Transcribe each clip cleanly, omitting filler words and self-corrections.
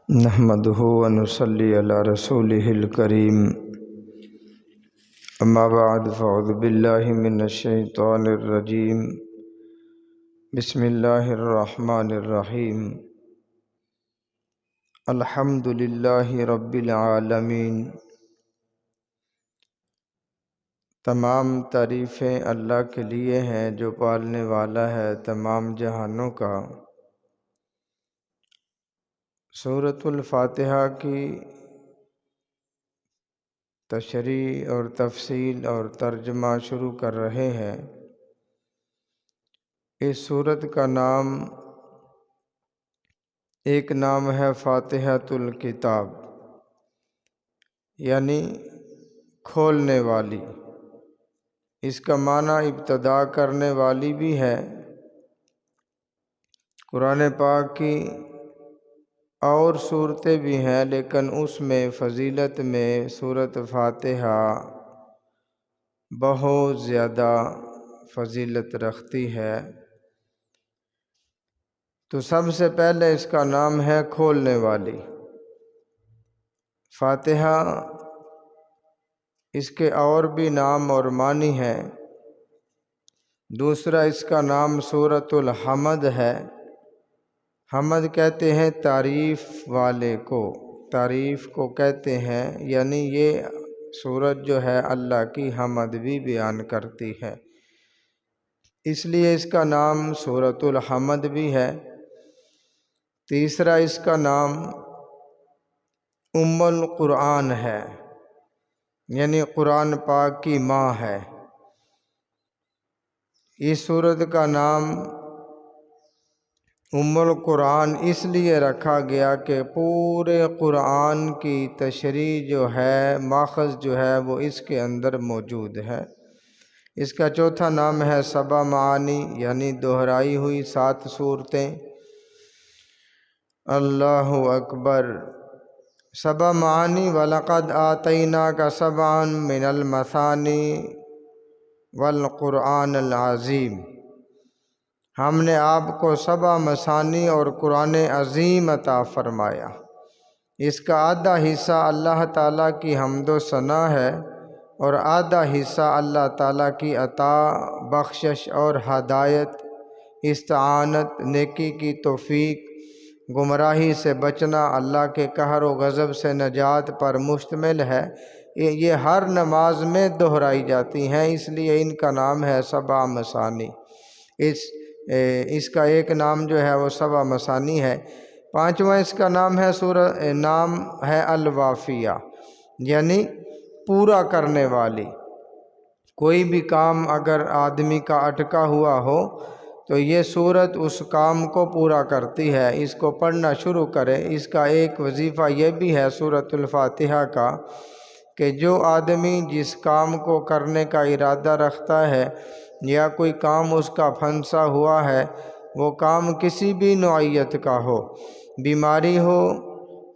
نحمده ونصلي على رسوله الكريم اما بعد فاعوذ بالله من الشيطان الرجيم بسم الله الرحمن الرحيم الحمد لله رب العالمين۔ تمام تعریفیں اللہ کے لیے ہیں جو پالنے والا ہے تمام جہانوں کا۔ سورۃ الفاتحہ کی تشریح اور تفصیل اور ترجمہ شروع کر رہے ہیں۔ اس سورت کا ایک نام ہے فاتحۃ الکتاب، یعنی کھولنے والی۔ اس کا معنی ابتدا کرنے والی بھی ہے۔ قرآن پاک کی اور صورتیں بھی ہیں، لیکن اس میں فضیلت میں سورۃ فاتحہ بہت زیادہ فضیلت رکھتی ہے۔ تو سب سے پہلے اس کا نام ہے کھولنے والی۔ فاتحہ اس کے اور بھی نام اور معنی ہے۔ دوسرا اس کا نام سورۃ الحمد ہے۔ حمد کہتے ہیں تعریف والے کو، تعریف کو کہتے ہیں، یعنی یہ سورت جو ہے اللہ کی حمد بھی بیان کرتی ہے، اس لیے اس کا نام سورۃ الحمد بھی ہے۔ تیسرا اس کا نام ام القرآن ہے، یعنی قرآن پاک کی ماں ہے۔ اس سورت کا نام ام القرآن اس لیے رکھا گیا کہ پورے قرآن کی تشریح جو ہے، ماخذ جو ہے، وہ اس کے اندر موجود ہے۔ اس کا چوتھا نام ہے سبع معانی، یعنی دہرائی ہوئی 7 صورتیں۔ اللہ اکبر۔ سبع معانی وَلَقَدْ آتَيْنَاكَ سَبْعًا مِّنَ الْمَثَانِي وَالْقُرْآنِ الْعَظِيمِ۔ ہم نے آپ کو 7 مثانی اور قرآن عظیم عطا فرمایا۔ اس کا آدھا حصہ اللہ تعالیٰ کی حمد و ثنا ہے، اور آدھا حصہ اللہ تعالیٰ کی عطا، بخشش اور ہدایت، استعانت، نیکی کی توفیق، گمراہی سے بچنا، اللہ کے قہر و غضب سے نجات پر مشتمل ہے۔ یہ ہر نماز میں دہرائی جاتی ہیں، اس لیے ان کا نام ہے سبع مثانی۔ اس کا ایک نام جو ہے وہ سبع مثانی ہے۔ پانچواں اس کا نام ہے الوافیہ، یعنی پورا کرنے والی۔ کوئی بھی کام اگر آدمی کا اٹکا ہوا ہو تو یہ سورت اس کام کو پورا کرتی ہے۔ اس کو پڑھنا شروع کرے۔ اس کا ایک وظیفہ یہ بھی ہے سورۃ الفاتحہ کا کہ جو آدمی جس کام کو کرنے کا ارادہ رکھتا ہے یا کوئی کام اس کا پھنسا ہوا ہے، وہ کام کسی بھی نوعیت کا ہو، بیماری ہو،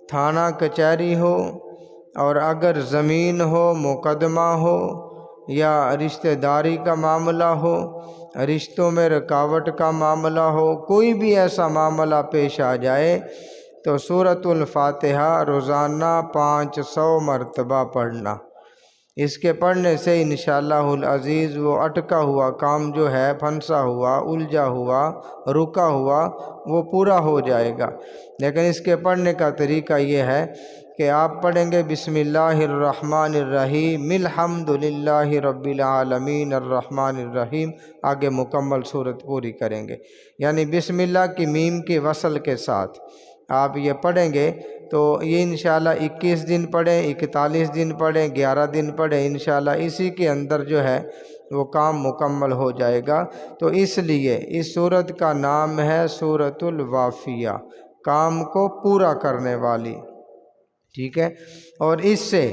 تھانہ کچہری ہو، اور اگر زمین ہو، مقدمہ ہو، یا رشتہ داری کا معاملہ ہو، رشتوں میں رکاوٹ کا معاملہ ہو، کوئی بھی ایسا معاملہ پیش آ جائے تو سورۃ الفاتحہ روزانہ 500 مرتبہ پڑھنا۔ اس کے پڑھنے سے انشاءاللہ العزیز وہ اٹکا ہوا کام جو ہے، پھنسا ہوا، الجھا ہوا، رکا ہوا، وہ پورا ہو جائے گا۔ لیکن اس کے پڑھنے کا طریقہ یہ ہے کہ آپ پڑھیں گے بسم اللہ الرحمن الرحیم، الحمد للہ رب العالمین الرحمن الرحیم، آگے مکمل صورت پوری کریں گے۔ یعنی بسم اللہ کی میم کی وصل کے ساتھ آپ یہ پڑھیں گے تو یہ انشاءاللہ 21 دن پڑھیں، 41 دن پڑھیں، 11 دن پڑھیں، انشاءاللہ اسی کے اندر جو ہے وہ کام مکمل ہو جائے گا۔ تو اس لیے اس سورت کا نام ہے سورۃ الوافیہ، کام کو پورا کرنے والی، ٹھیک ہے۔ اور اس سے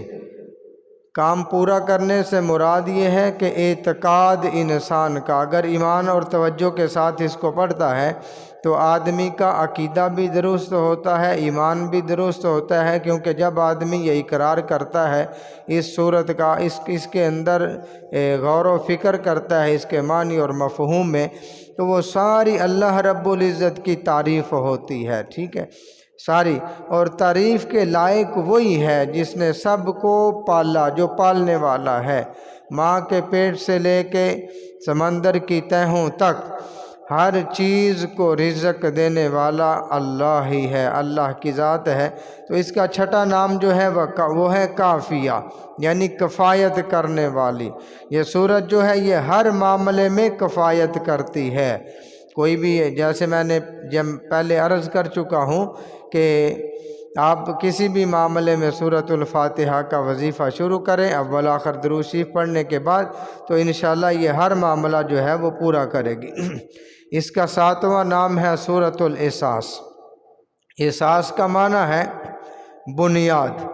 کام پورا کرنے سے مراد یہ ہے کہ اعتقاد انسان کا اگر ایمان اور توجہ کے ساتھ اس کو پڑھتا ہے تو آدمی کا عقیدہ بھی درست ہوتا ہے، ایمان بھی درست ہوتا ہے، کیونکہ جب آدمی یہ اقرار کرتا ہے اس صورت کا، اس کے اندر غور و فکر کرتا ہے اس کے معنی اور مفہوم میں، تو وہ ساری اللہ رب العزت کی تعریف ہوتی ہے، ٹھیک ہے۔ ساری، اور تعریف کے لائق وہی ہے جس نے سب کو پالا، جو پالنے والا ہے۔ ماں کے پیٹ سے لے کے سمندر کی تہوں تک ہر چیز کو رزق دینے والا اللہ ہی ہے، اللہ کی ذات ہے۔ تو اس کا چھٹا نام جو ہے وہ ہے کافیہ، یعنی کفایت کرنے والی۔ یہ سورت جو ہے یہ ہر معاملے میں کفایت کرتی ہے۔ کوئی بھی، جیسے میں نے پہلے عرض کر چکا ہوں کہ آپ کسی بھی معاملے میں سورۃ الفاتحہ کا وظیفہ شروع کریں اول آخر درود شریف پڑھنے کے بعد، تو انشاءاللہ یہ ہر معاملہ جو ہے وہ پورا کرے گی۔ اس کا 7واں نام ہے سورۃ الاساس۔ اساس کا معنی ہے بنیاد،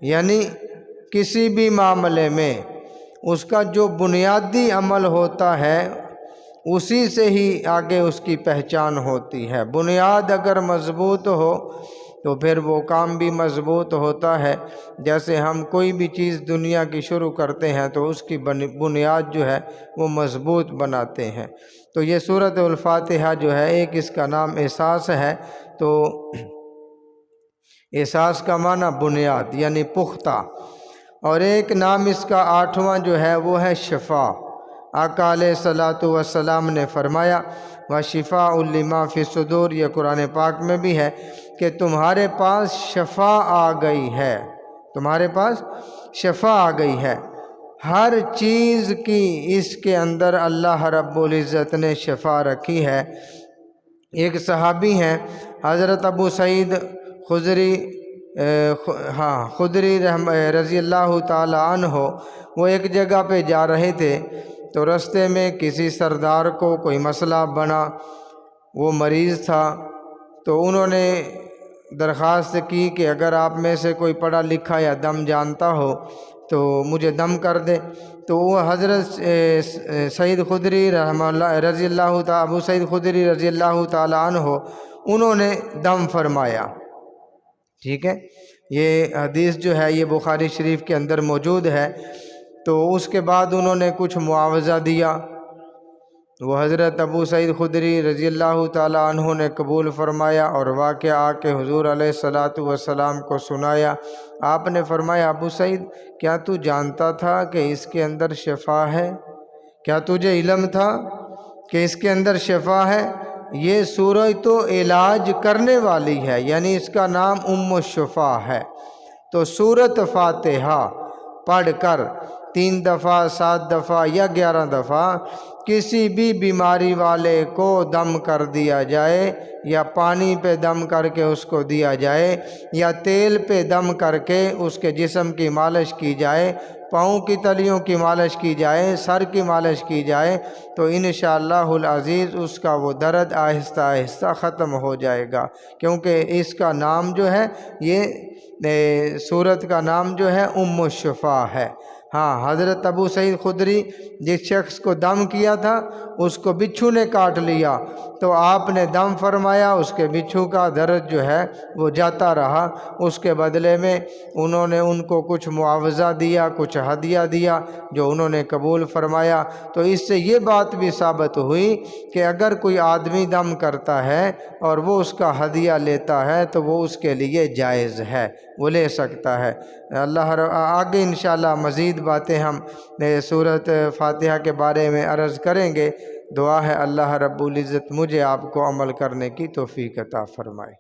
یعنی کسی بھی معاملے میں اس کا جو بنیادی عمل ہوتا ہے اسی سے ہی آگے اس کی پہچان ہوتی ہے۔ بنیاد اگر مضبوط ہو تو پھر وہ کام بھی مضبوط ہوتا ہے۔ جیسے ہم کوئی بھی چیز دنیا کی شروع کرتے ہیں تو اس کی بنیاد جو ہے وہ مضبوط بناتے ہیں۔ تو یہ سورۃ الفاتحہ جو ہے ایک اس کا نام اساس ہے۔ تو اساس کا معنی بنیاد یعنی پختہ، اور ایک نام اس کا 8واں جو ہے وہ ہے شفا۔ آقا علیہ الصلوۃ والسلام نے فرمایا وَشِفَاءٌ لِمَا فِي الصُّدُورِ، یہ قرآن پاک میں بھی ہے کہ تمہارے پاس شفا آ گئی ہے، تمہارے پاس شفا آ گئی ہے۔ ہر چیز کی اس کے اندر اللہ رب العزت نے شفا رکھی ہے۔ ایک صحابی ہیں حضرت ابو سعید خدری رضی اللہ تعالی عنہ، وہ ایک جگہ پہ جا رہے تھے تو رستے میں کسی سردار کو کوئی مسئلہ بنا، وہ مریض تھا، تو انہوں نے درخواست کی کہ اگر آپ میں سے کوئی پڑھا لکھا یا دم جانتا ہو تو مجھے دم کر دے۔ تو وہ حضرت سعید خدری رحمہ اللہ رضی اللہ تعالی ابو سعید خدری رضی اللہ تعالی عنہ انہوں نے دم فرمایا۔ ٹھیک ہے، یہ حدیث جو ہے یہ بخاری شریف کے اندر موجود ہے۔ تو اس کے بعد انہوں نے کچھ معاوضہ دیا، وہ حضرت ابو سعید خدری رضی اللہ تعالی عنہ نے قبول فرمایا اور واقعہ آ کے حضور علیہ الصلوۃ والسلام کو سنایا۔ آپ نے فرمایا ابو سعید کیا تو جانتا تھا کہ اس کے اندر شفا ہے؟ کیا تجھے علم تھا کہ اس کے اندر شفا ہے؟ یہ سورۃ تو علاج کرنے والی ہے، یعنی اس کا نام الشفا ہے۔ تو سورۃ فاتحہ پڑھ کر 3 دفعہ 7 دفعہ یا 11 دفعہ کسی بھی بیماری والے کو دم کر دیا جائے، یا پانی پہ دم کر کے اس کو دیا جائے، یا تیل پہ دم کر کے اس کے جسم کی مالش کی جائے، پاؤں کی تلیوں کی مالش کی جائے، سر کی مالش کی جائے، تو انشاءاللہ العزیز اس کا وہ درد آہستہ آہستہ ختم ہو جائے گا، کیونکہ اس کا نام جو ہے یہ سورت کا نام جو ہے الشفا ہے۔ ہاں، حضرت ابو سعید خدری جس شخص کو دم کیا تھا اس کو بچھو نے کاٹ لیا، تو آپ نے دم فرمایا، اس کے بچھو کا درد جو ہے وہ جاتا رہا۔ اس کے بدلے میں انہوں نے ان کو کچھ معاوضہ دیا، کچھ ہدیہ دیا جو انہوں نے قبول فرمایا۔ تو اس سے یہ بات بھی ثابت ہوئی کہ اگر کوئی آدمی دم کرتا ہے اور وہ اس کا ہدیہ لیتا ہے تو وہ اس کے لیے جائز ہے، وہ لے سکتا ہے۔ آگے انشاءاللہ مزید باتیں ہم سورۃ فاتحہ کے بارے میں عرض کریں گے۔ دعا ہے اللہ رب العزت مجھے آپ کو عمل کرنے کی توفیق عطا فرمائے۔